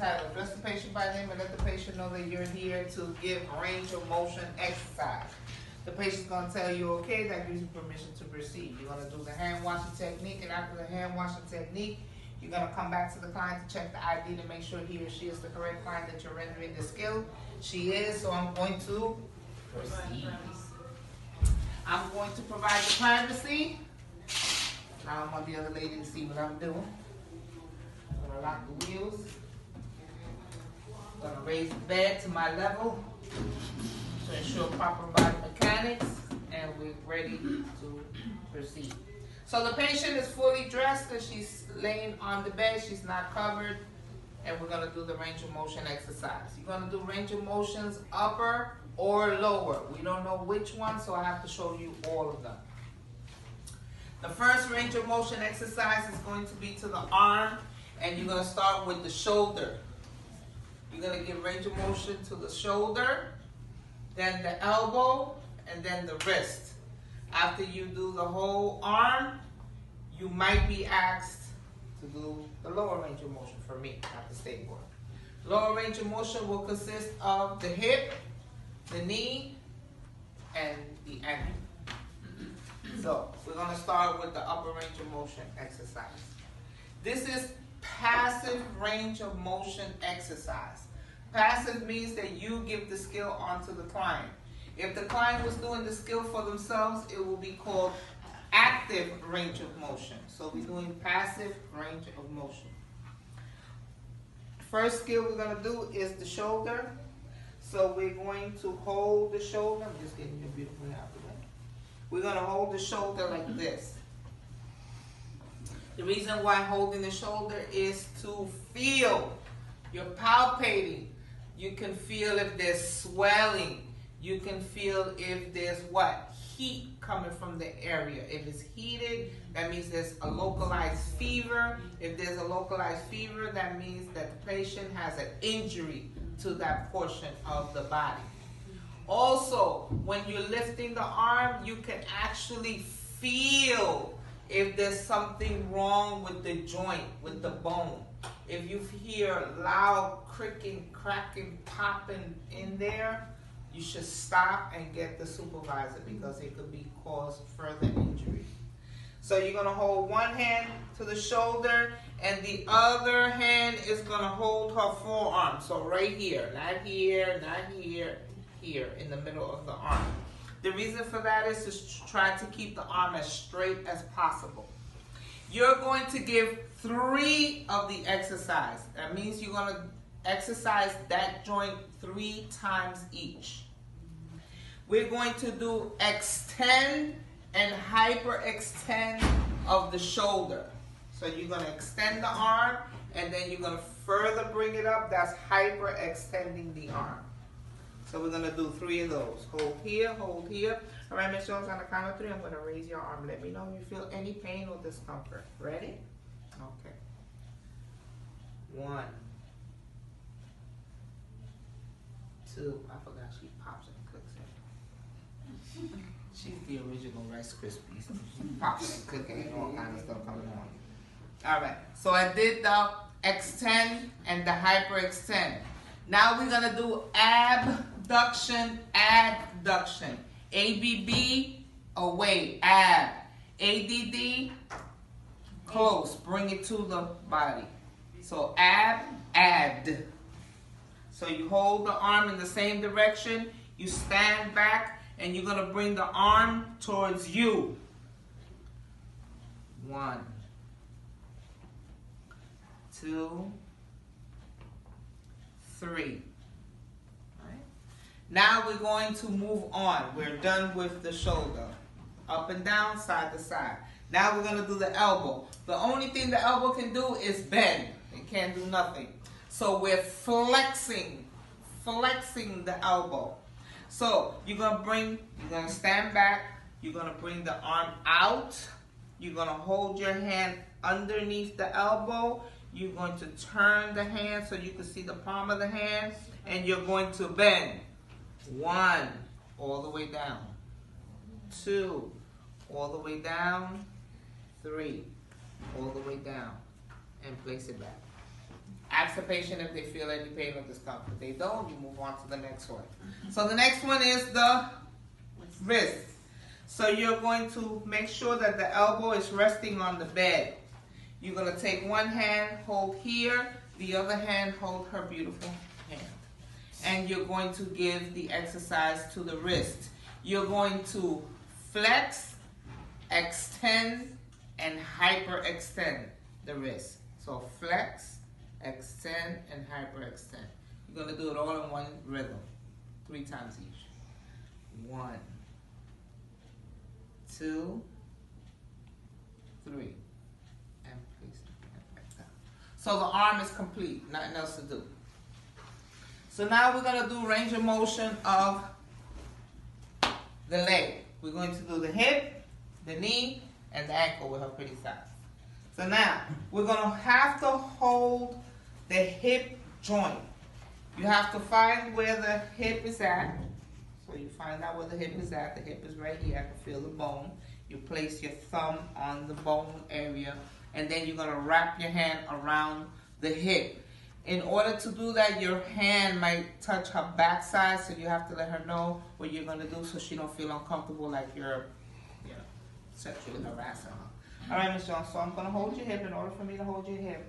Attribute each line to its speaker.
Speaker 1: Untitled. Address the patient by name and let the patient know that you're here to give range of motion exercise. The patient's going to tell you okay, that gives you permission to proceed. You're going to do the hand washing technique, and after the hand washing technique, you're going to come back to the client to check the ID to make sure he or she is the correct client that you're rendering the skill. She is, so I'm going to proceed. I'm going to provide the privacy. Now I want the other lady to see what I'm doing. I'm going to lock the wheels. I'm going to raise the bed to my level to ensure proper body mechanics, and we're ready to proceed. So the patient is fully dressed and she's laying on the bed. She's not covered, and we're going to do the range of motion exercise. You're going to do range of motions upper or lower. We don't know which one, so I have to show you all of them. The first range of motion exercise is going to be to the arm, and you're going to start with the shoulder. You're going to give range of motion to the shoulder, then the elbow, and then the wrist. After you do the whole arm, you might be asked to do the lower range of motion for me, not the state board. Lower range of motion will consist of the hip, the knee, and the ankle. So we're going to start with the upper range of motion exercise. This is passive range of motion exercise. Passive means that you give the skill onto the client. If the client was doing the skill for themselves, it will be called active range of motion. So we're doing passive range of motion. First skill we're going to do is the shoulder. So we're going to hold the shoulder. I'm just getting you beautifully out of the way. We're going to hold the shoulder like this. The reason why holding the shoulder is to feel. You're palpating. You can feel if there's swelling. You can feel if there's what? Heat coming from the area. If it's heated, that means there's a localized fever. If there's a localized fever, that means that the patient has an injury to that portion of the body. Also, when you're lifting the arm, you can actually feel if there's something wrong with the joint, with the bone. If you hear loud cricking, cracking, popping in there, you should stop and get the supervisor because it could be cause further injury. So you're going to hold one hand to the shoulder and the other hand is going to hold her forearm. So right here, not here, not here, here in the middle of the arm. The reason for that is to try to keep the arm as straight as possible. You're going to give 3 of the exercise. That means you're going to exercise that joint 3 times each. We're going to do extend and hyperextend of the shoulder. So you're going to extend the arm and then you're going to further bring it up. That's hyperextending the arm. So we're going to do 3 of those. Hold here, hold here. All right, Ms. Jones, on the count of 3, I'm going to raise your arm. Let me know if you feel any pain or discomfort. Ready? Okay. 1, 2. I forgot she pops and clicks it. She's the original Rice Krispies. She pops and clicking and all kinds of stuff coming on. All right. So I did the extend and the hyperextend. Now we're going to do abduction, adduction. ABB, away, ab. ADD, close, bring it to the body. So ab, add. So you hold the arm in the same direction, you stand back, and you're going to bring the arm towards you. 1, 2, 3. Now we're going to move on. We're done with the shoulder. Up and down, side to side. Now we're going to do the elbow. The only thing the elbow can do is bend. It can't do nothing. So we're flexing the elbow. So you're going to stand back. You're going to bring the arm out. You're going to hold your hand underneath the elbow. You're going to turn the hand so you can see the palm of the hand. And you're going to bend. 1, all the way down. 2, all the way down. 3, all the way down. And place it back. Ask the patient if they feel any pain or discomfort. They don't, you move on to the next one. So the next one is the wrist. So you're going to make sure that the elbow is resting on the bed. You're going to take one hand, hold here, the other hand, hold her beautiful hand. And you're going to give the exercise to the wrist. You're going to flex, extend, and hyperextend the wrist. So flex, extend, and hyperextend. You're going to do it all in one rhythm, 3 times each. 1, 2, 3. And place the hand back down. So the arm is complete, nothing else to do. So now we're going to do range of motion of the leg. We're going to do the hip, the knee, and the ankle with her pretty thighs. So now, we're going to have to hold the hip joint. You have to find where the hip is at. So you find out where the hip is at. The hip is right here. I can feel the bone. You place your thumb on the bone area, and then you're going to wrap your hand around the hip. In order to do that, your hand might touch her backside, so you have to let her know what you're going to do so she don't feel uncomfortable like you're, sexually harassing her. All right, Ms. Jones, so I'm going to hold your hip. In order for me to hold your hip,